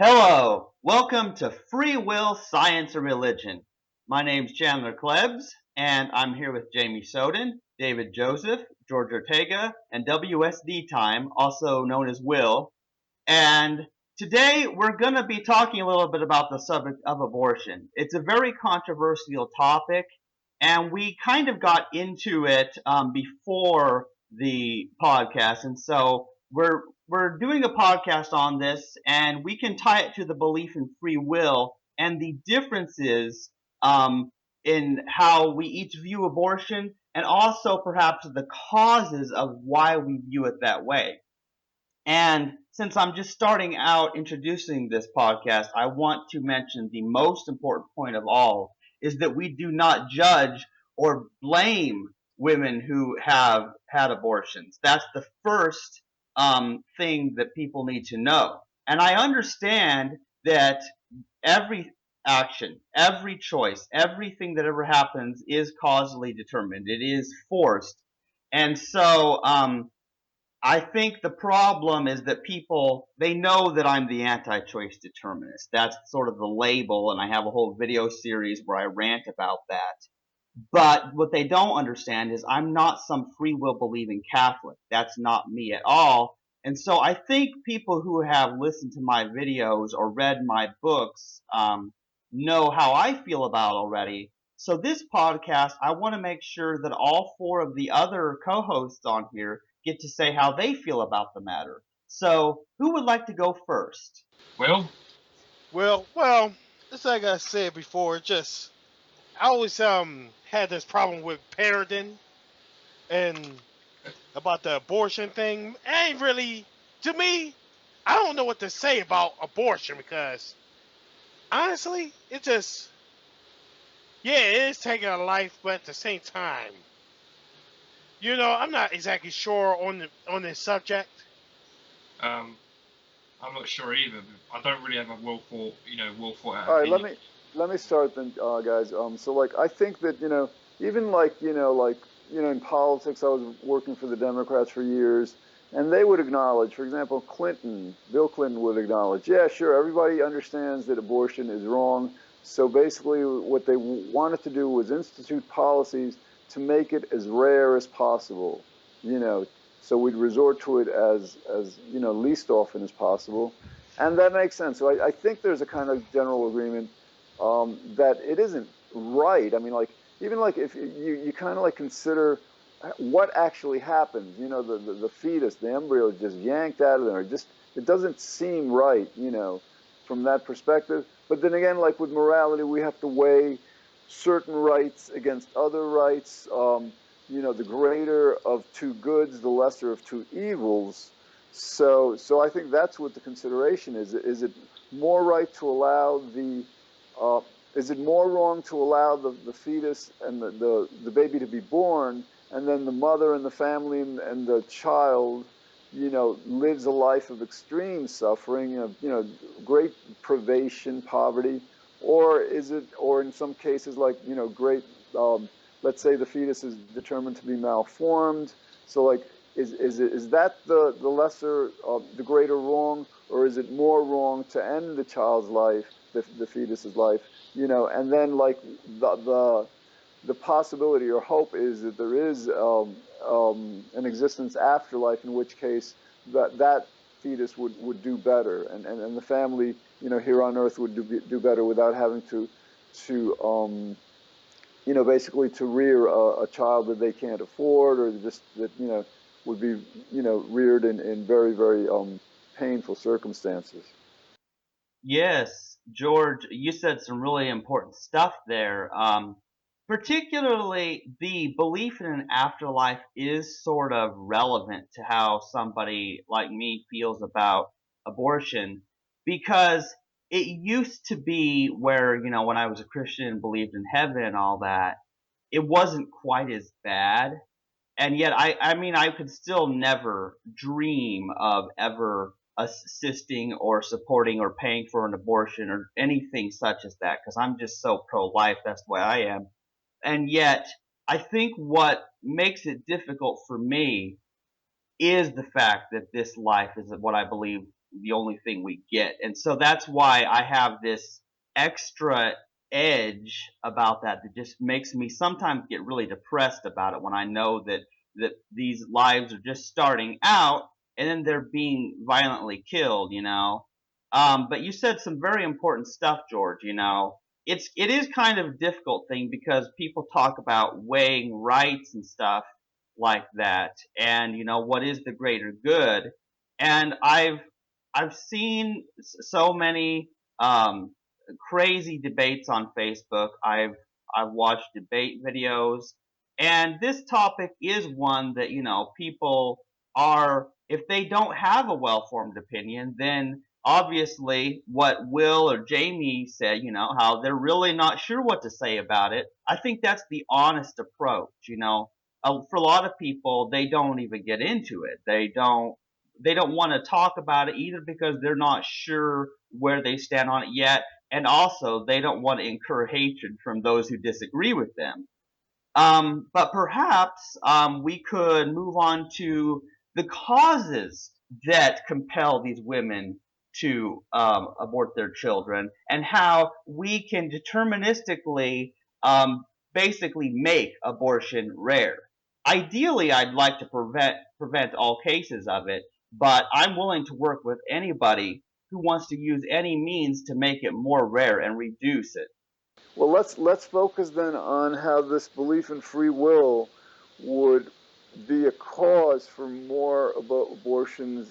Hello, welcome to Free Will, Science, and Religion. My name's Chandler Klebs, and I'm here with Jamie Soden, David Joseph, George Ortega, and WSD also known as Will. And today we're going to be talking a little bit about the subject of abortion. It's a very controversial topic, and we kind of got into it before the podcast, and so we're doing a podcast on this, and we can tie it to the belief in free will and the differences in how we each view abortion, and also perhaps the causes of why we view it that way. And since I'm just starting out introducing this podcast, I want to mention the most important point of all is that we do not judge or blame women who have had abortions. That's the first thing that people need to know. And I understand that every action, every choice, everything that ever happens is causally determined. It is forced. And so, I think the problem is that people, they know that I'm the anti-choice determinist. That's sort of the label, and I have a whole video series where I rant about that. But what they don't understand is I'm not some free will believing Catholic. That's not me at all. And so I think people who have listened to my videos or read my books know how I feel about already. So this podcast, I want to make sure that all four of the other co-hosts on here get to say how they feel about the matter. So who would like to go first? Well, Well, it's like I said before. Just I always had this problem with parenting and about the abortion thing. Ain't really to me. I don't know what to say about abortion because honestly, it just it is taking a life, but at the same time, I'm not exactly sure on this subject. um, I'm not sure either. I don't really have a well thought out All right, let opinion. me let me start then, guys. So like I think that even like in politics, I was working for the Democrats for years, and they would acknowledge, for example, Bill Clinton would acknowledge, yeah, sure, everybody understands that abortion is wrong. So basically, what they wanted to do was institute policies to make it as rare as possible. You know, so we'd resort to it as least often as possible, and that makes sense. So I think there's a kind of general agreement that it isn't right. I mean, like even like if you kind of like consider what actually happens. The fetus, the embryo is just yanked out of there. It doesn't seem right. From that perspective. But then again, like with morality, we have to weigh certain rights against other rights. The greater of two goods, the lesser of two evils. So I think that's what the consideration is. Is it more right to allow uh, is it more wrong to allow the fetus and the baby to be born, and then the mother and the family and the child, lives a life of extreme suffering, of, great privation, poverty, or in some cases, like, great, let's say the fetus is determined to be malformed. So like, is that the lesser, the greater wrong, or is it more wrong to end the child's life, the fetus's life, and then like the possibility or hope is that there is an existence after life, in which case that fetus would do better, and the family, here on earth would do better without having to basically to rear a child that they can't afford, or just that, would be, reared in very, very painful circumstances. Yes, George, you said some really important stuff there. Particularly, the belief in an afterlife is sort of relevant to how somebody like me feels about abortion, because it used to be where, when I was a Christian and believed in heaven and all that, it wasn't quite as bad. And yet I mean, I could still never dream of ever assisting or supporting or paying for an abortion or anything such as that, because I'm just so pro-life. That's the way I am. And yet I think what makes it difficult for me is the fact that this life is what I believe the only thing we get. And so that's why I have this extra edge about that just makes me sometimes get really depressed about it when I know that these lives are just starting out and then they're being violently killed, you know. But you said some very important stuff, George, you know. It is kind of a difficult thing because people talk about weighing rights and stuff like that, and you know what is the greater good. And I've seen so many crazy debates on Facebook. I've watched debate videos, and this topic is one that, you know, people are, if they don't have a well-formed opinion, then obviously what Will or Jamie said, you know, how they're really not sure what to say about it. I think that's the honest approach, you know. For a lot of people, they don't even get into it. They don't want to talk about it either because they're not sure where they stand on it yet, and also they don't want to incur hatred from those who disagree with them. But perhaps we could move on to the causes that compel these women to abort their children, and how we can deterministically basically make abortion rare. Ideally, I'd like to prevent all cases of it, but I'm willing to work with anybody who wants to use any means to make it more rare and reduce it. Well, let's focus then on how this belief in free will would be a cause for more abortions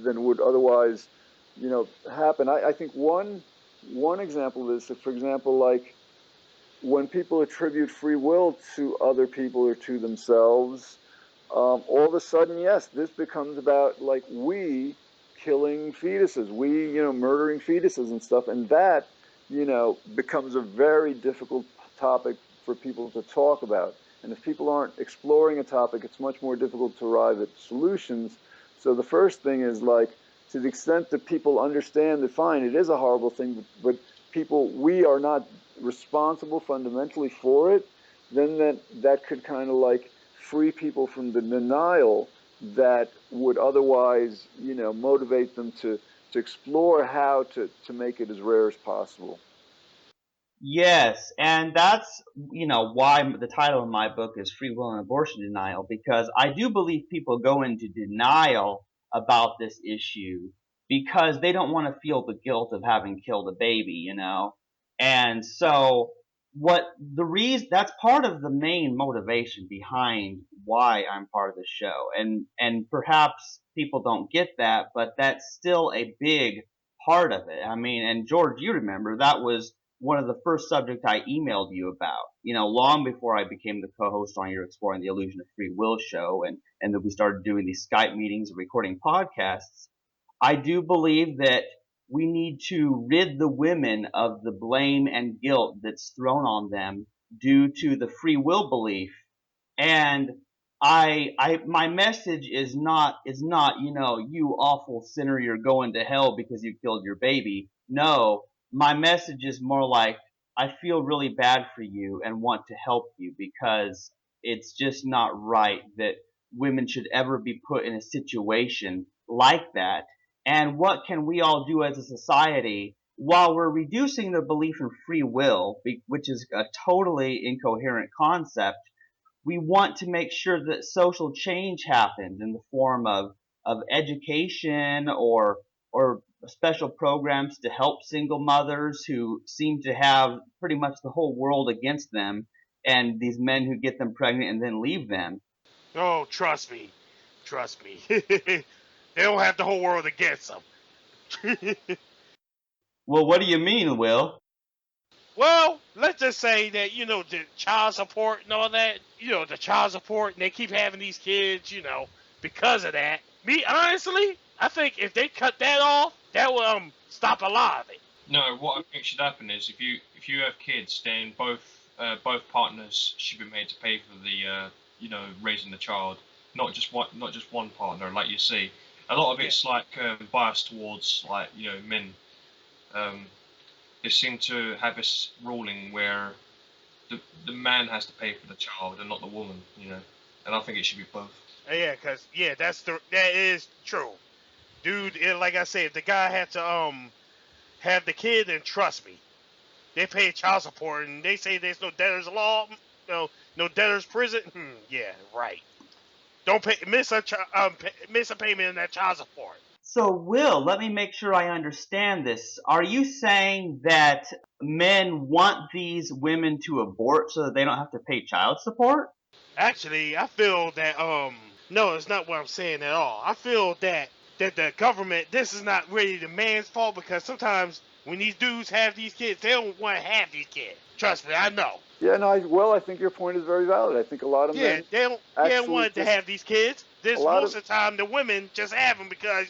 than would otherwise, happen. I think one example of this, for example, like when people attribute free will to other people or to themselves, all of a sudden, yes, this becomes about like we killing fetuses, we, murdering fetuses and stuff. And that, becomes a very difficult topic for people to talk about. And if people aren't exploring a topic, it's much more difficult to arrive at solutions. So the first thing is like, to the extent that people understand that, fine, it is a horrible thing, but people, we are not responsible fundamentally for it, then that could kind of like free people from the denial that would otherwise, motivate them to explore how to make it as rare as possible. Yes, and that's, you know, why the title of my book is Free Will and Abortion Denial, because I do believe people go into denial about this issue because they don't want to feel the guilt of having killed a baby, you know. And so what the reason, that's part of the main motivation behind why I'm part of the show. And perhaps people don't get that, but that's still a big part of it. I mean, and George, you remember that was one of the first subjects I emailed you about, you know, long before I became the co-host on your Exploring the Illusion of Free Will show, and that we started doing these Skype meetings and recording podcasts. I do believe that we need to rid the women of the blame and guilt that's thrown on them due to the free will belief. And my message is not, you know, you awful sinner, you're going to hell because you killed your baby. No, my message is more like, I feel really bad for you and want to help you because it's just not right that women should ever be put in a situation like that. And what can we all do as a society while we're reducing the belief in free will, which is a totally incoherent concept? We want to make sure that social change happens in the form of education or special programs to help single mothers who seem to have pretty much the whole world against them, and these men who get them pregnant and then leave them. Oh, trust me. Trust me. They don't have the whole world against them. Well, what do you mean, Will? Well, let's just say that, the child support and all that, the child support, and they keep having these kids, because of that. Me, honestly, I think if they cut that off, that will stop a lot of it. No, what I think should happen is if you have kids, then both partners should be made to pay for the raising the child, not just one partner. Like you see, a lot of it's like biased towards like men. Um, they seem to have this ruling where the man has to pay for the child and not the woman. And I think it should be both. Yeah, because, that is true. dude, like I said, if the guy had to have the kid, then trust me, they pay child support, and they say there's no debtor's law, no debtor's prison. Yeah, right. Don't miss a payment in that child support. So, Will, let me make sure I understand this. Are you saying that men want these women to abort so that they don't have to pay child support? Actually, I feel that no, it's not what I'm saying at all. I feel that the government, this is not really the man's fault, because sometimes when these dudes have these kids, they don't want to have these kids. Trust me, I know. Yeah, no, I think your point is very valid. I think a lot of Yeah, men they don't actually want to just have these kids. a This lot most of of the time the women just have them because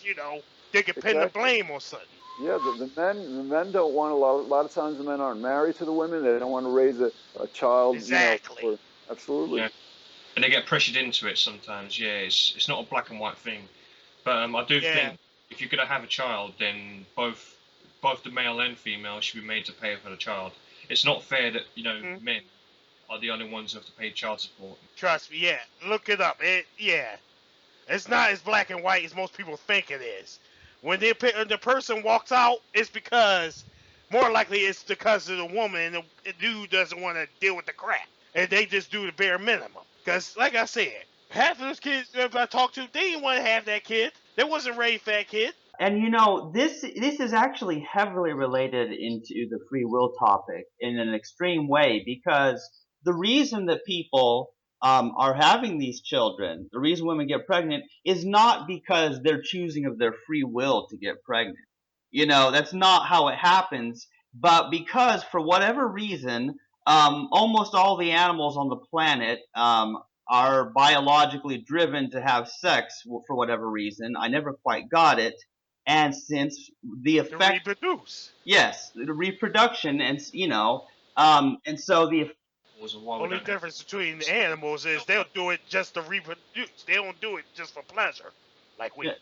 they can pin the exactly. blame on something. Yeah, the men don't want a lot of times the men aren't married to the women. They don't want to raise a child, Exactly. or absolutely. Yeah. And they get pressured into it sometimes. Yeah, it's not a black and white thing. But I do Yeah. think if you're gonna have a child, then both the male and female should be made to pay for the child. It's not fair that Mhm. men are the only ones who have to pay child support. Trust me. Yeah, look it up. It's not as black and white as most people think it is. When the person walks out, it's because more likely it's because of the woman, and the dude doesn't want to deal with the crap, and they just do the bare minimum. Because, like I said, half of those kids that I talked to, they didn't want to have that kid. They wasn't raised for that kid. And this is actually heavily related into the free will topic in an extreme way, because the reason that people are having these children, the reason women get pregnant, is not because they're choosing of their free will to get pregnant. That's not how it happens, but because for whatever reason, almost all the animals on the planet are biologically driven to have sex for whatever reason. I never quite got it. And since the To effect, reproduce. yes, the reproduction, and and so the Was why we Only don't have. difference between the animals is they'll do it just to reproduce. They don't do it just for pleasure, like we. yeah,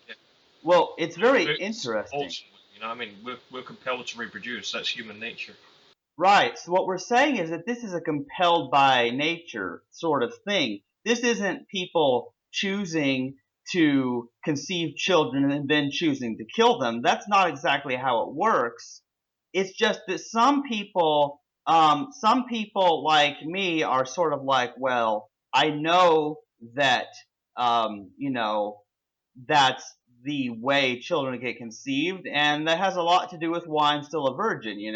well, it's very It's interesting. ultimately, I mean, we're compelled to reproduce. That's human nature. Right. So what we're saying is that this is a compelled by nature sort of thing. This isn't people choosing to conceive children and then choosing to kill them. That's not exactly how it works. It's just that some people like me are sort of like, well, I know that, that's the way children get conceived, and that has a lot to do with why I'm still a virgin.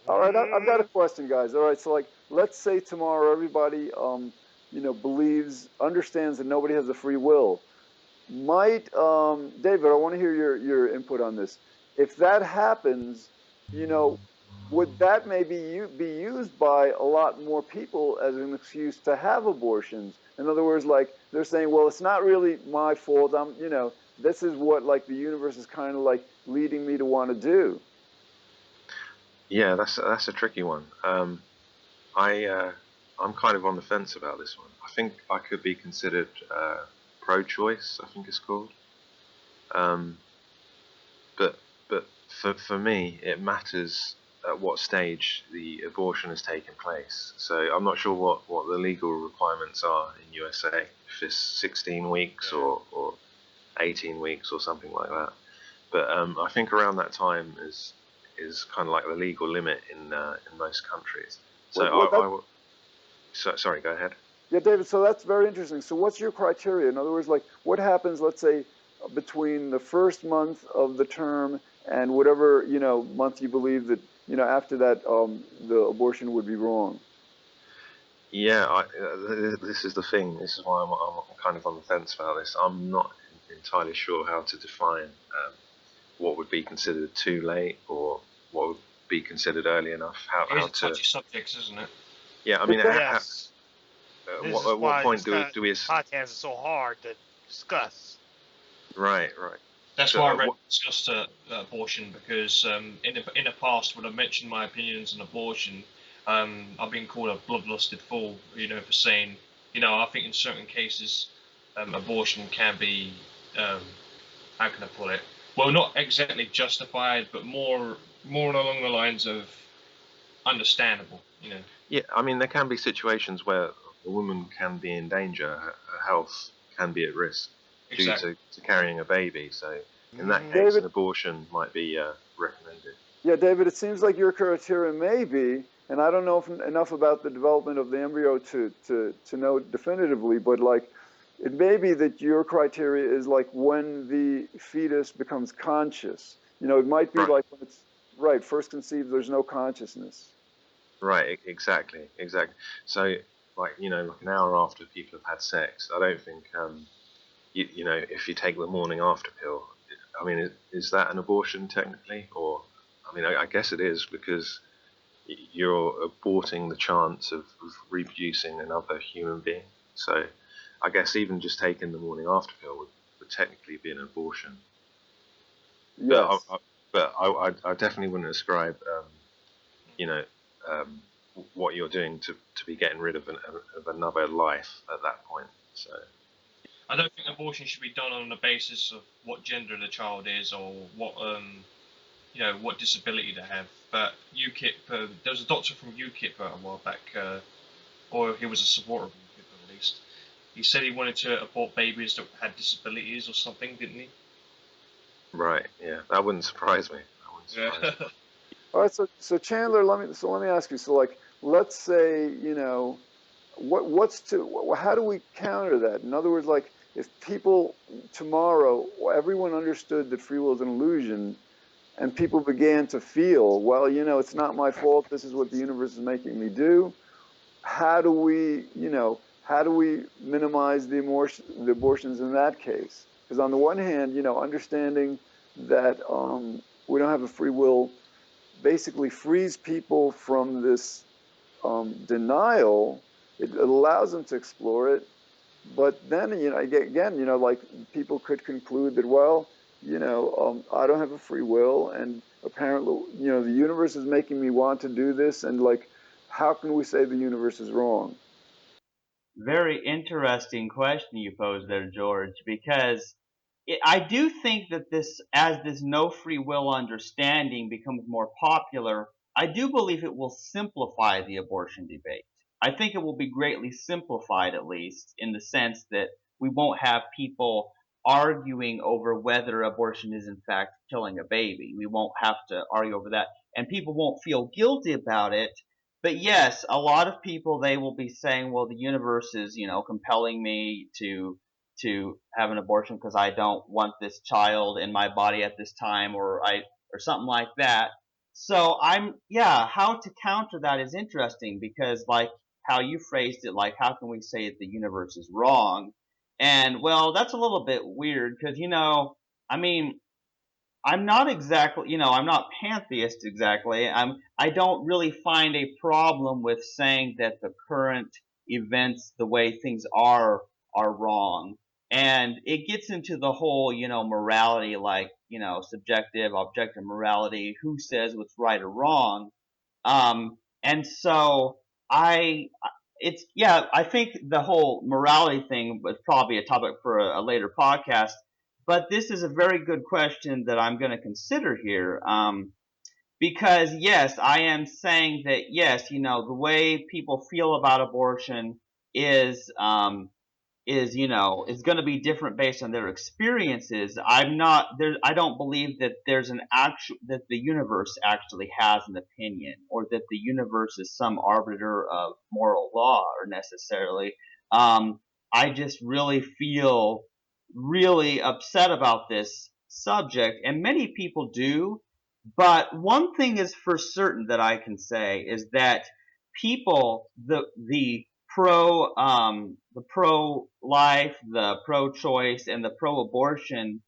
All right, I've got a Mm, question, guys. All right, so like, let's say tomorrow everybody, understands that nobody has a free will. Might, David, I want to hear your input on this. If that happens, you know, would that maybe be used by a lot more people as an excuse to have abortions? In other words, like they're saying, well, it's not really my fault. This is what like the universe is kind of like leading me to want to do. Yeah, that's a tricky one. I'm kind of on the fence about this one. I think I could be considered pro-choice, I think it's called. Um, but for me, it matters at what stage the abortion has taken place. So I'm not sure what the legal requirements are in USA. If it's 16 weeks or 18 weeks or something like that. But I think around that time is kind of like the legal limit in most countries. So sorry, go ahead. Yeah, David, so that's very interesting. So what's your criteria? In other words, like what happens, let's say, between the first month of the term and whatever, month you believe that, after that, the abortion would be wrong? Yeah, this is the thing. This is why I'm kind of on the fence about this. I'm not entirely sure how to define what would be considered too late or what would be considered early enough. It is How a to? touchy subject, isn't it? Yeah, I mean, yes. This is at what why point this do we? podcast is so hard to discuss. Right. That's So why I discussed abortion, because in the past, when I mentioned my opinions on abortion, I've been called a bloodlusted fool, for saying, I think in certain cases, abortion can be, how can I put it? Well, not exactly justified, but more along the lines of understandable. Yeah, I mean, there can be situations where a woman can be in danger. Her health can be at risk due Exactly. to carrying a baby. So In that Mhm. case, David, an abortion might be recommended. yeah, David, it seems like your criteria may be, and I don't know enough about the development of the embryo to know definitively, but like it may be that your criteria is like when the fetus becomes conscious. You know, it might be Right. like when it's right, first conceived, there's no consciousness. Right. Exactly. Exactly. So, like like an hour after people have had sex, I don't think if you take the morning after pill, I mean, is that an abortion technically? Or, I mean, I guess it is because you're aborting the chance of reproducing another human being. So, I guess even just taking the morning after pill would technically be an abortion. But Yes. I definitely wouldn't ascribe, you know, um, what you're doing to be getting rid of another life at that point. So. I don't think abortion should be done on the basis of what gender the child is or what what disability they have. But UKIP, there was a doctor from UKIP a while back, or he was a supporter of UKIP at least. He said he wanted to abort babies that had disabilities or something, didn't he? Right. Yeah. That wouldn't surprise me. That wouldn't surprise me. Yeah. All right, so Chandler, let me ask you. So like, let's say how do we counter that? In other words, like if people tomorrow, everyone understood that free will is an illusion, and people began to feel, well, it's not my fault. This is what the universe is making me do. How do we minimize the abortions in that case? Because on the one hand, understanding that we don't have a free will basically frees people from this denial. It allows them to explore it, but then again, like people could conclude that, well, I don't have a free will, and apparently, the universe is making me want to do this, and like, how can we say the universe is wrong? Very interesting question you posed there, George, because I do think that as this no free will understanding becomes more popular, I do believe it will simplify the abortion debate. I think it will be greatly simplified, at least, in the sense that we won't have people arguing over whether abortion is in fact killing a baby. We won't have to argue over that, and people won't feel guilty about it. But yes, a lot of people, they will be saying, well, the universe is, compelling me to have an abortion because I don't want this child in my body at this time, or something like that. So how to counter that is interesting, because like how you phrased it, like how can we say that the universe is wrong? And well, that's a little bit weird because I mean, I'm not exactly, I'm not pantheist exactly. I don't really find a problem with saying that the current events, the way things are wrong. And it gets into the whole, morality, like, subjective, objective morality, who says what's right or wrong. And so I, I think the whole morality thing was probably a topic for a later podcast. But this is a very good question that I'm going to consider here. Because yes, I am saying that yes, the way people feel about abortion is, is going to be different based on their experiences. I don't believe that that the universe actually has an opinion, or that the universe is some arbiter of moral law, or necessarily. I just really feel really upset about this subject, and many people do. But one thing is for certain that I can say is that people, the pro life, the pro choice, and the pro abortion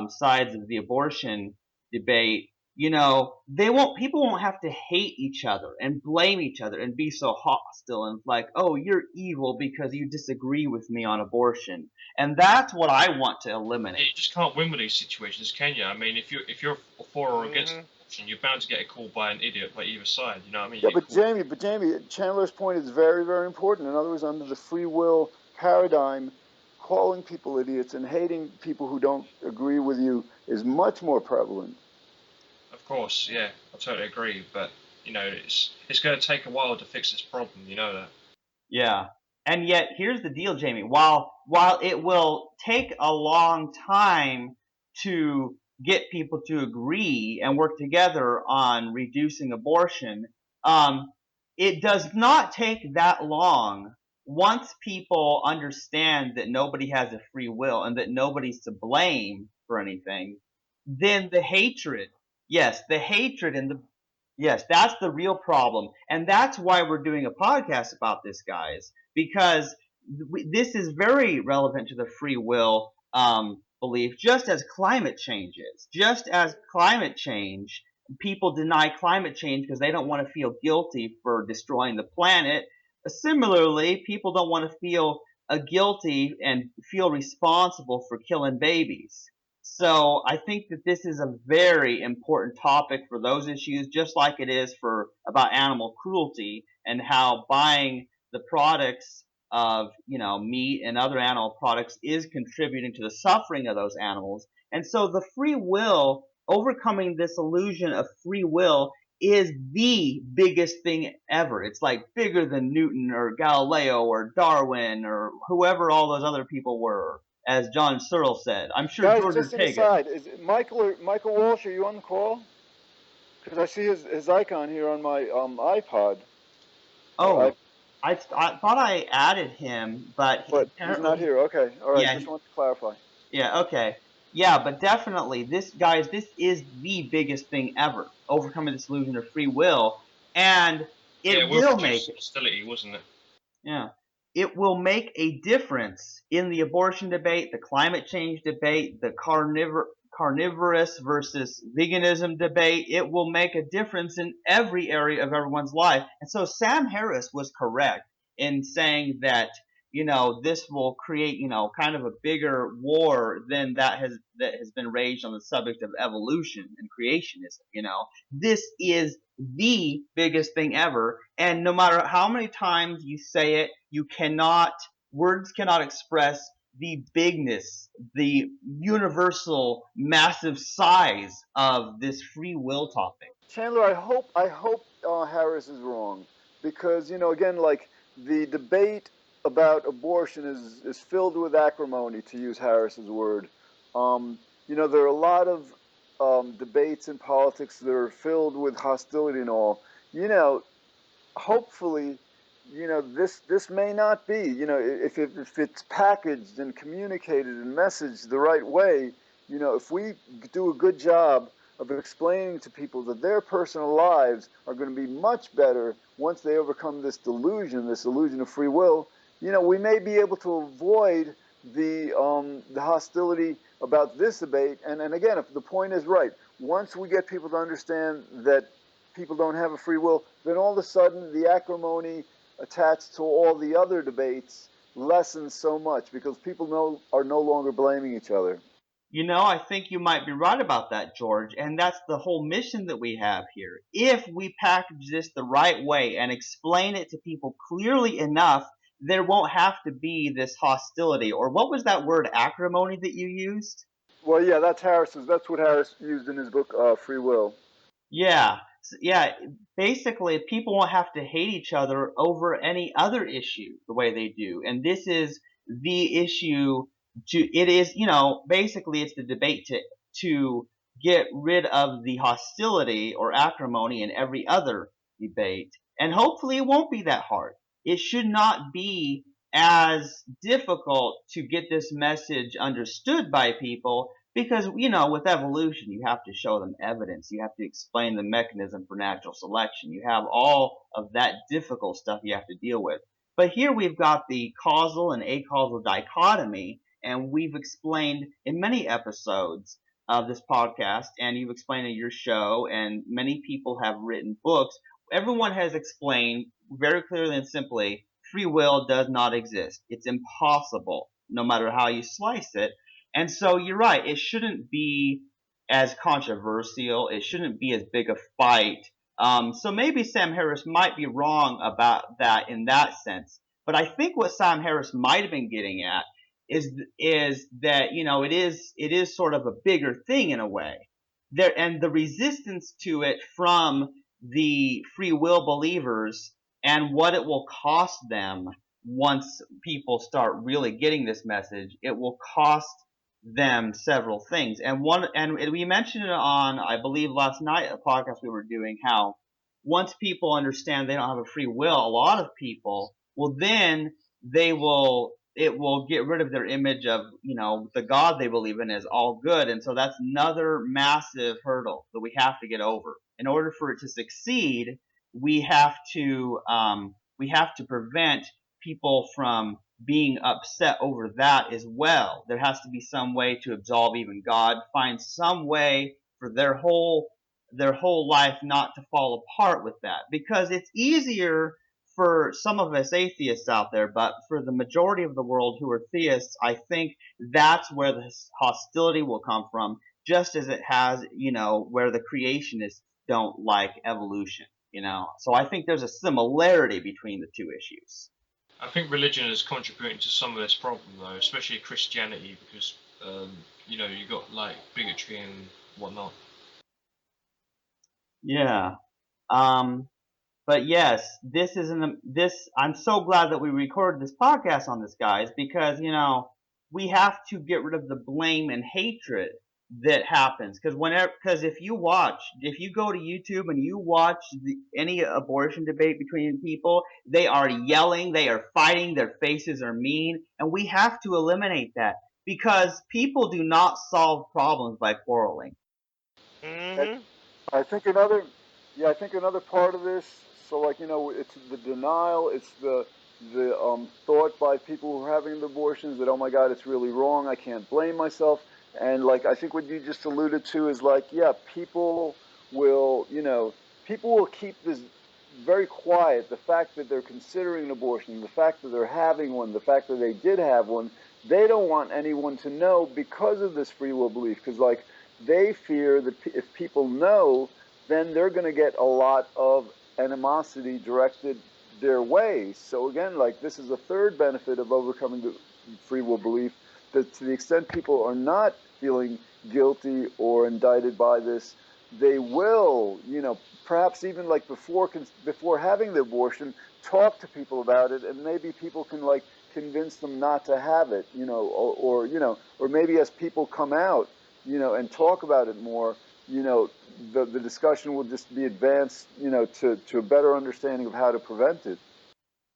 sides of the abortion debate, people won't have to hate each other and blame each other and be so hostile and like, oh, you're evil because you disagree with me on abortion. And that's what I want to eliminate. You just can't win with these situations, can you? I mean, if you're for or against Mhm. abortion, you're bound to get a call by an idiot by either side. You know what I mean? Yeah, You get but called. Jamie, Chandler's point is very, very important. In other words, under the free will paradigm, calling people idiots and hating people who don't agree with you is much more prevalent. Of course, yeah, I totally agree. But it's going to take a while to fix this problem. You know that. Yeah. And yet, here's the deal, Jamie. While it will take a long time to get people to agree and work together on reducing abortion, um, it does not take that long once people understand that nobody has a free will and that nobody's to blame for anything. Then the hatred, yes, the hatred and the yes, that's the real problem. And that's why we're doing a podcast about this, guys, because this is very relevant to the free will belief, just as climate change is. Just as climate change, people deny climate change because they don't want to feel guilty for destroying the planet. Similarly, people don't want to feel guilty and feel responsible for killing babies. So I think that this is a very important topic for those issues, just like it is for about animal cruelty and how buying the products of, meat and other animal products is contributing to the suffering of those animals. And so the free will, overcoming this illusion of free will, is the biggest thing ever. It's like bigger than Newton or Galileo or Darwin or whoever all those other people were, as John Searle said. I'm sure Guys, George just an Ortega. aside, is it Michael Walsh? Are you on the call? Because I see his icon here on my iPod. Oh, I thought I added him, but But he's not apparently, here. Okay, all right. yeah, Just want to clarify. yeah, okay. Yeah, but definitely, this is the biggest thing ever, overcoming this illusion of free will, and Yeah, it will will make reduce hostility, wasn't it? Yeah. It will make a difference in the abortion debate, the climate change debate, the carnivorous versus veganism debate. It will make a difference in every area of everyone's life. And so Sam Harris was correct in saying that, this will create, kind of a bigger war than that has been raged on the subject of evolution and creationism. This is the biggest thing ever. And no matter how many times you say it, words cannot express the bigness, the universal, massive size of this free will topic. Chandler, I hope Harris is wrong, because again, like the debate about abortion is filled with acrimony, to use Harris's word. There are a lot of debates in politics that are filled with hostility and all. Hopefully, this may not be. If it's packaged and communicated and messaged the right way, if we do a good job of explaining to people that their personal lives are going to be much better once they overcome this illusion of free will, we may be able to avoid the hostility about this debate. And again, if the point is right, once we get people to understand that people don't have a free will, then all of a sudden the acrimony attached to all the other debates lessens so much, because people are no longer blaming each other. I think you might be right about that, George, and that's the whole mission that we have here. If we package this the right way and explain it to people clearly enough, there won't have to be this hostility. Or what was that word, acrimony, that you used? Well, yeah, that's what Harris used in his book, Free Will. Yeah, yeah. Basically, people won't have to hate each other over any other issue the way they do, and this is the issue. It is, basically, it's the debate to get rid of the hostility or acrimony in every other debate, and hopefully, it won't be that hard. It should not be as difficult to get this message understood by people, because, with evolution, you have to show them evidence. You have to explain the mechanism for natural selection. You have all of that difficult stuff you have to deal with. But here we've got the causal and acausal dichotomy, and we've explained in many episodes of this podcast, and you've explained in your show, and many people have written books. Everyone has explained very clearly and simply, free will does not exist. It's impossible, no matter how you slice it. And so you're right, it shouldn't be as controversial. It shouldn't be as big a fight. So maybe Sam Harris might be wrong about that in that sense. But I think what Sam Harris might have been getting at is that, it is sort of a bigger thing in a way. And the resistance to it from the free will believers and what it will cost them once people start really getting this message. It will cost them several things. And we mentioned it on, I believe, last night, a podcast we were doing, how once people understand they don't have a free will, a lot of people will then it will get rid of their image of, the God they believe in as all good. And so that's another massive hurdle that we have to get over. In order for it to succeed, we have to prevent people from being upset over that as well. There has to be some way to absolve even God, find some way for their whole life not to fall apart with that. Because it's easier for some of us atheists out there, but for the majority of the world who are theists, I think that's where the hostility will come from, just as it has, where the creationists don't like evolution, So I think there's a similarity between the two issues. I think religion is contributing to some of this problem, though, especially Christianity, because you got like bigotry and whatnot. Yeah. But yes, I'm so glad that we recorded this podcast on this, guys, because, we have to get rid of the blame and hatred that happens. Because if you go to YouTube and you watch any abortion debate between people, they are yelling, they are fighting, their faces are mean, and we have to eliminate that, because people do not solve problems by quarreling. Mm-hmm. I think another part of this. So like it's the denial. It's the thought by people who are having abortions that, oh my God, it's really wrong. I can't blame myself. And like I think what you just alluded to is like, yeah, people will keep this very quiet. The fact that they're considering an abortion, the fact that they're having one, the fact that they did have one, they don't want anyone to know because of this free will belief. Because like they fear that if people know, then they're going to get a lot of animosity directed their way. So again, like this is a third benefit of overcoming the free will belief, that to the extent people are not feeling guilty or indicted by this, they will, perhaps even like before having the abortion, talk to people about it, and maybe people can like convince them not to have it, or maybe as people come out, and talk about it more, the discussion will just be advanced, to a better understanding of how to prevent it.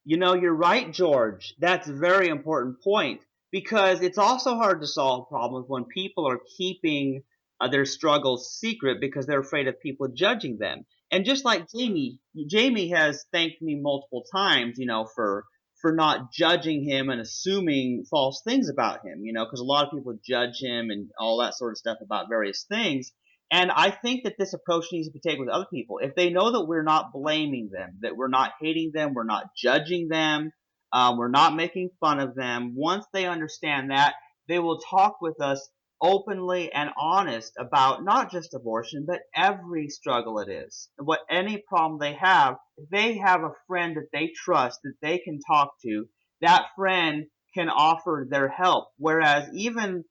You're right, George. That's a very important point, because it's also hard to solve problems when people are keeping their struggles secret because they're afraid of people judging them. And just like Jamie has thanked me multiple times, for not judging him and assuming false things about him, because a lot of people judge him and all that sort of stuff about various things. And I think that this approach needs to be taken with other people. If they know that we're not blaming them, that we're not hating them, we're not judging them, we're not making fun of them, once they understand that, they will talk with us openly and honest about not just abortion, but every struggle it is. Any problem they have, if they have a friend that they trust, that they can talk to, that friend can offer their help. Whereas even,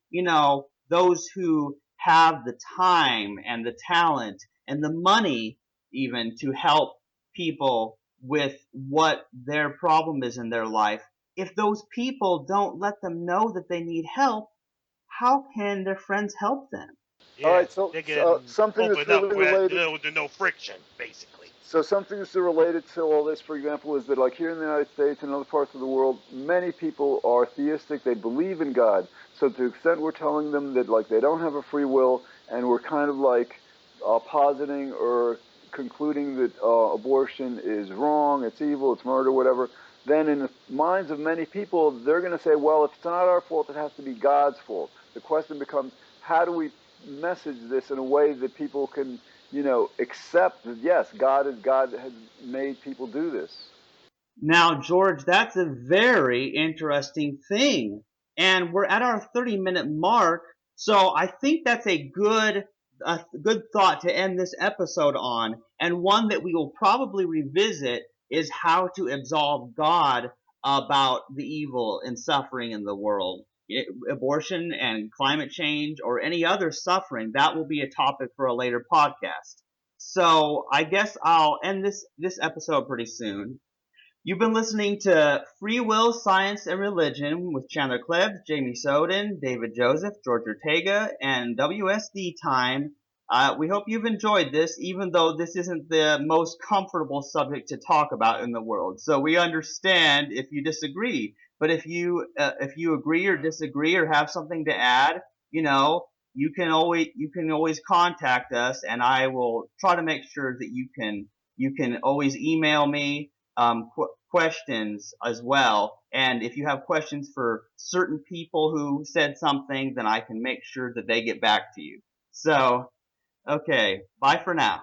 those who have the time and the talent and the money even to help people with what their problem is in their life, if those people don't let them know that they need help, how can their friends help them? All Yeah, right, so they can something that's open up really for that related. little to no friction, basically. So something that's related to all this, for example, is that like here in the United States and other parts of the world, many people are theistic. They believe in God. So to the extent we're telling them that like they don't have a free will, and we're kind of like positing or concluding that abortion is wrong, it's evil, it's murder, whatever, then in the minds of many people, they're going to say, well, if it's not our fault, it has to be God's fault. The question becomes, how do we message this in a way that people can accept that yes, God has made people do this. Now, George, that's a very interesting thing. And we're at our 30-minute mark, so I think that's a good thought to end this episode on. And one that we will probably revisit is how to absolve God about the evil and suffering in the world. Abortion and climate change or any other suffering, that will be a topic for a later podcast. So I guess I'll end this episode pretty soon. You've been listening to Free Will, Science, and Religion with Chandler Klebs, Jamie Soden, David Joseph, George Ortega, and WSD-Time. We hope you've enjoyed this, even though this isn't the most comfortable subject to talk about in the world. So we understand if you disagree. But if you agree or disagree or have something to add, you can always contact us, and I will try to make sure that you can always email me questions as well. And if you have questions for certain people who said something, then I can make sure that they get back to you. So, okay, bye for now.